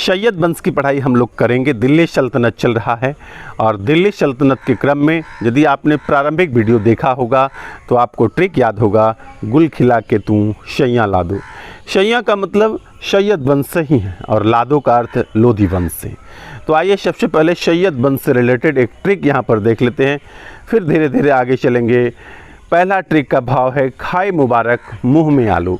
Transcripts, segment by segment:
सैयद वंश की पढ़ाई हम लोग करेंगे। दिल्ली सल्तनत चल रहा है और दिल्ली सल्तनत के क्रम में यदि आपने प्रारंभिक वीडियो देखा होगा तो आपको ट्रिक याद होगा, गुल खिला के तू शैया लादो। शैया का मतलब सैयद वंश से ही है और लादो का अर्थ लोधी वंश से। तो आइए सबसे पहले सैयद वंश से रिलेटेड एक ट्रिक यहाँ पर देख लेते हैं, फिर धीरे धीरे आगे चलेंगे। पहला ट्रिक का भाव है खाए मुबारक मुँह में आलू।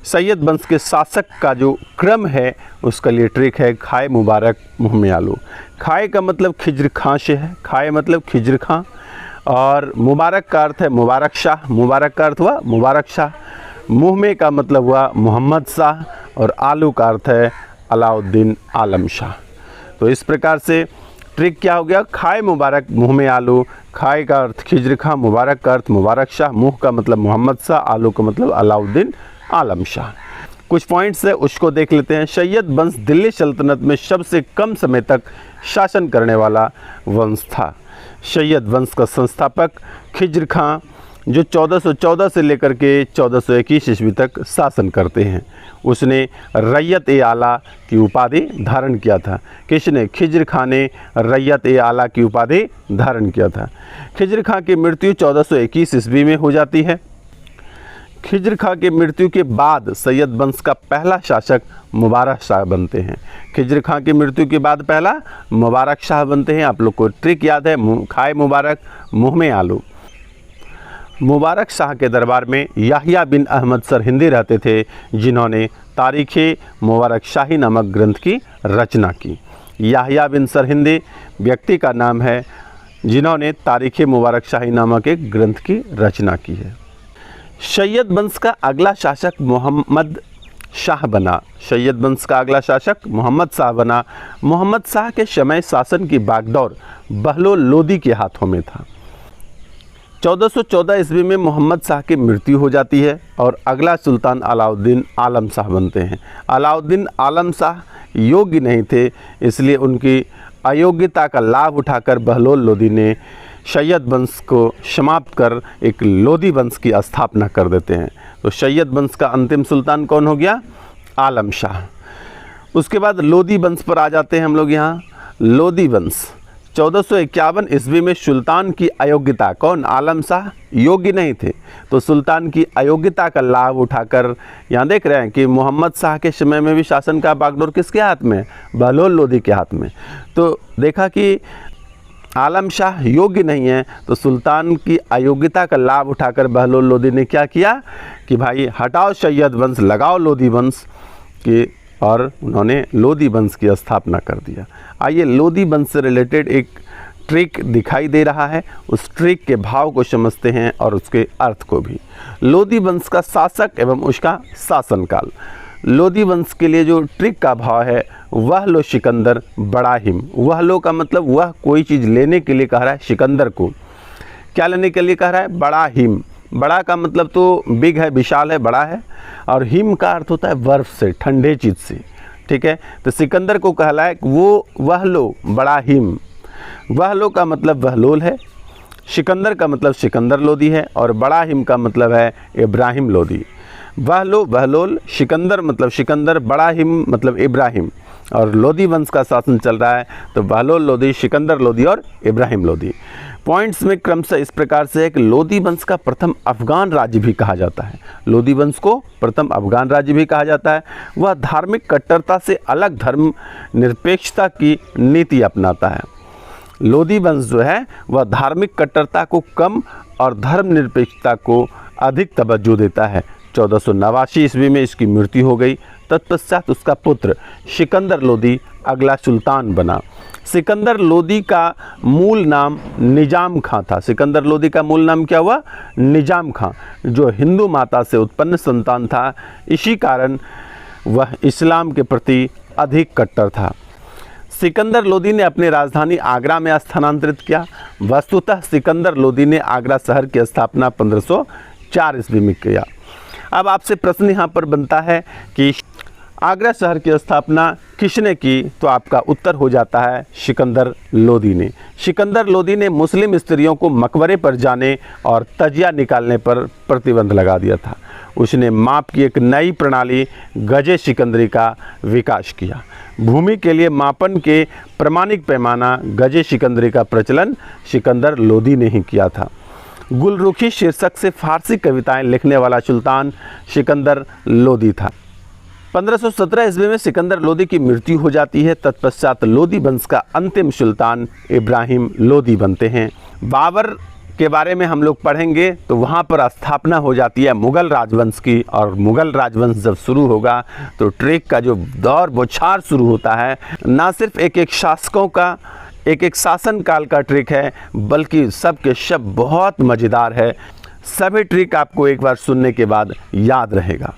सैयद वंश के शासक का जो क्रम है उसका लिए ट्रिक है खाए मुबारक मुँह में आलू। खाए का मतलब खिज्र खां से है, खाए मतलब खिज्र खां, और मुबारक का अर्थ है मुबारक शाह। मुबारक का अर्थ हुआ मुबारक शाह। मुँह में का मतलब हुआ मोहम्मद शाह और आलू का अर्थ है अलाउद्दीन आलम शाह। तो इस प्रकार से ट्रिक क्या हो गया, खाए मुबारक मुँह में आलू। खाए का अर्थ खिज्र खां, मुबारक का अर्थ मुबारक शाह, मुँह का मतलब मोहम्मद शाह, आलू का मतलब अलाउद्दीन आलम शाह। कुछ पॉइंट्स है उसको देख लेते हैं। सैयद वंश दिल्ली सल्तनत में सबसे कम समय तक शासन करने वाला वंश था। सैयद वंश का संस्थापक खिज्र खां जो 1414 से लेकर के 1421 ईस्वी तक शासन करते हैं, उसने रैयत-ए-आला की उपाधि धारण किया था। किसने? खिज्र खां ने रैयत-ए-आला की उपाधि धारण किया था। खिज्र खां की मृत्यु 1421 ईस्वी में हो जाती है। खिज्र खां की मृत्यु के बाद सैयद वंश का पहला शासक मुबारक शाह बनते हैं। खिज्र खां की मृत्यु के बाद पहला मुबारक शाह बनते हैं। आप लोग को ट्रिक याद है, खाए मुबारक मुँह में आलू। मुबारक शाह के दरबार में याहिया बिन अहमद सरहिंदी रहते थे, जिन्होंने तारीख़े मुबारक शाही नामक ग्रंथ की रचना की। याहिया बिन सरहिंदी व्यक्ति का नाम है जिन्होंने तारीख़े मुबारक शाही नामक एक ग्रंथ की रचना की है। सैयद वंश का अगला शासक मोहम्मद शाह बना। सैयद वंश का अगला शासक मोहम्मद शाह बना। मोहम्मद शाह के समय शासन की बागडोर बहलोल लोदी के हाथों में था। 1414 ईस्वी में मोहम्मद शाह की मृत्यु हो जाती है और अगला सुल्तान अलाउद्दीन आलम शाह बनते हैं। अलाउद्दीन आलम शाह योग्य नहीं थे, इसलिए उनकी अयोग्यता का लाभ उठाकर बहलोल लोदी ने सैयद वंश को समाप्त कर एक लोधी वंश की स्थापना कर देते हैं। तो सैयद वंश का अंतिम सुल्तान कौन हो गया? आलम शाह। उसके बाद लोधी वंश पर आ जाते हैं हम लोग। यहाँ लोधी वंश 1451 ईस्वी में सुल्तान की अयोग्यता, कौन? आलम शाह योग्य नहीं थे, तो सुल्तान की अयोग्यता का लाभ उठाकर यहाँ देख रहे हैं कि मोहम्मद शाह के समय में भी शासन का बागडोर किसके हाथ में? बहलोल लोधी के हाथ में। तो देखा कि आलम शाह योग्य नहीं है, तो सुल्तान की अयोग्यता का लाभ उठाकर बहलोल लोधी ने क्या किया कि भाई हटाओ सैयद वंश, लगाओ लोधी वंश की, और उन्होंने लोधी वंश की स्थापना कर दिया। आइए लोधी वंश से रिलेटेड एक ट्रिक दिखाई दे रहा है, उस ट्रिक के भाव को समझते हैं और उसके अर्थ को भी। लोधी वंश का शासक एवं उसका शासनकाल। लोधी वंश के लिए जो ट्रिक का भाव है वह लो सिकंदर बड़ा हिम। वह लो का मतलब वह कोई चीज़ लेने के लिए कह रहा है सिकंदर को। क्या लेने के लिए कह रहा है? बड़ा हिम। बड़ा का मतलब तो बिग है, विशाल है, बड़ा है, और हिम का अर्थ होता है बर्फ़ से, ठंडे चीज़ से। ठीक है, तो सिकंदर को कहला है वो वह लो बड़ा हिम। वह लो का मतलब बहलोल है, सिकंदर का मतलब सिकंदर लोधी है, और बड़ा हिम का मतलब है इब्राहिम लोधी। वह लो बहलोल, सिकंदर मतलब सिकंदर, बड़ा हिम मतलब इब्राहिम, और लोधी वंश का शासन चल रहा है तो बहलोल लोधी, सिकंदर लोधी और इब्राहिम लोधी। पॉइंट्स में क्रमशः इस प्रकार से है कि लोधी वंश का प्रथम अफगान राज्य भी कहा जाता है। लोधी वंश को प्रथम अफगान राज्य भी कहा जाता है। वह धार्मिक कट्टरता से अलग धर्म निरपेक्षता की नीति अपनाता है। लोधी वंश जो है वह धार्मिक कट्टरता को कम और धर्मनिरपेक्षता को अधिक तवज्जो देता है। 1489 ईस्वी में इसकी मृत्यु हो गई। तत्पश्चात उसका पुत्र सिकंदर लोधी अगला सुल्तान बना। सिकंदर लोधी का मूल नाम निजाम खां था। सिकंदर लोधी का मूल नाम क्या हुआ? निजाम खां, जो हिंदू माता से उत्पन्न संतान था। इसी कारण वह इस्लाम के प्रति अधिक कट्टर था। सिकंदर लोधी ने अपनी राजधानी आगरा में स्थानांतरित किया। वस्तुतः सिकंदर लोधी ने आगरा शहर की स्थापना 1504 ईस्वी में किया। अब आपसे प्रश्न यहाँ पर बनता है कि आगरा शहर की स्थापना किसने की? तो आपका उत्तर हो जाता है सिकंदर लोधी ने। सिकंदर लोधी ने मुस्लिम स्त्रियों को मकबरे पर जाने और तजिया निकालने पर प्रतिबंध लगा दिया था। उसने माप की एक नई प्रणाली गजे सिकंदरी का विकास किया। भूमि के लिए मापन के प्रमाणिक पैमाना गजे सिकंदरी का प्रचलन सिकंदर लोदी ने ही किया था। गुलरुखी शीर्षक से फारसी कविताएं लिखने वाला सुल्तान सिकंदर लोदी था। 1517 ईस्वी में सिकंदर लोदी की मृत्यु हो जाती है। तत्पश्चात लोदी वंश का अंतिम सुल्तान इब्राहिम लोदी बनते हैं। बाबर के बारे में हम लोग पढ़ेंगे तो वहाँ पर स्थापना हो जाती है मुग़ल राजवंश की, और मुग़ल राजवंश जब शुरू होगा तो ट्रेक का जो दौर बौछार शुरू होता है, ना सिर्फ एक एक शासकों का एक शासन काल का ट्रिक है, बल्कि सब के सब बहुत मज़ेदार है। सभी ट्रिक आपको एक बार सुनने के बाद याद रहेगा।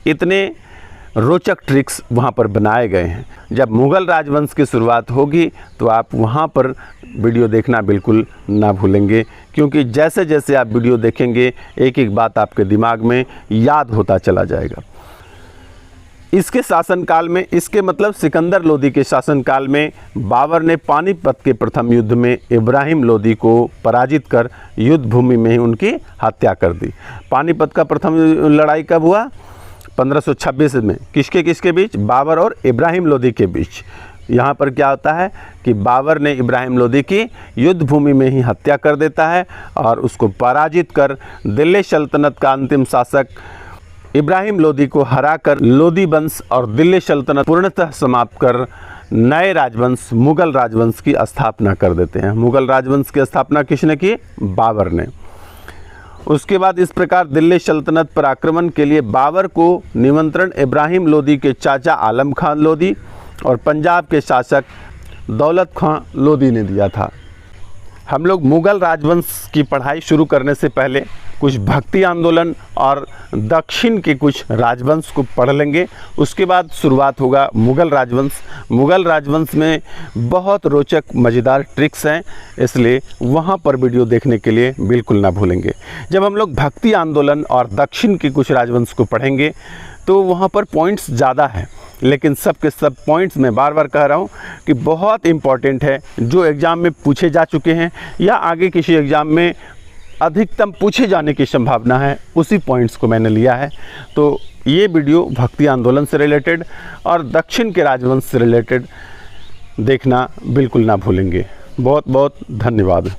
इतने रोचक ट्रिक्स वहाँ पर बनाए गए हैं। जब मुग़ल राजवंश की शुरुआत होगी तो आप वहाँ पर वीडियो देखना बिल्कुल ना भूलेंगे, क्योंकि जैसे जैसे आप वीडियो देखेंगे एक एक बात आपके दिमाग में याद होता चला जाएगा। इसके शासनकाल में, इसके मतलब सिकंदर लोदी के शासनकाल में, बाबर ने पानीपत के प्रथम युद्ध में इब्राहिम लोदी को पराजित कर युद्ध भूमि में ही उनकी हत्या कर दी। पानीपत का प्रथम लड़ाई कब हुआ? 1526 में। किसके किसके बीच? बाबर और इब्राहिम लोदी के बीच। यहाँ पर क्या होता है कि बाबर ने इब्राहिम लोदी की युद्ध भूमि में ही हत्या कर देता है और उसको पराजित कर दिल्ली सल्तनत का अंतिम शासक इब्राहिम लोदी को हराकर लोदी वंश और दिल्ली सल्तनत पूर्णतः समाप्त कर नए राजवंश मुग़ल राजवंश की स्थापना कर देते हैं। मुग़ल राजवंश की स्थापना किसने की? बाबर ने। उसके बाद इस प्रकार दिल्ली सल्तनत पर आक्रमण के लिए बाबर को निमंत्रण इब्राहिम लोदी के चाचा आलम खान लोदी और पंजाब के शासक दौलत खान लोदी ने दिया था। हम लोग मुग़ल राजवंश की पढ़ाई शुरू करने से पहले कुछ भक्ति आंदोलन और दक्षिण के कुछ राजवंश को पढ़ लेंगे। उसके बाद शुरुआत होगा मुग़ल राजवंश। मुग़ल राजवंश में बहुत रोचक मज़ेदार ट्रिक्स हैं, इसलिए वहाँ पर वीडियो देखने के लिए बिल्कुल ना भूलेंगे। जब हम लोग भक्ति आंदोलन और दक्षिण के कुछ राजवंश को पढ़ेंगे तो वहाँ पर पॉइंट्स ज़्यादा हैं, लेकिन सब के सब पॉइंट्स मैं बार बार कह रहा हूँ कि बहुत इम्पॉर्टेंट है, जो एग्ज़ाम में पूछे जा चुके हैं या आगे किसी एग्ज़ाम में अधिकतम पूछे जाने की संभावना है, उसी पॉइंट्स को मैंने लिया है। तो ये वीडियो भक्ति आंदोलन से रिलेटेड और दक्षिण के राजवंश से रिलेटेड देखना बिल्कुल ना भूलेंगे। बहुत बहुत धन्यवाद।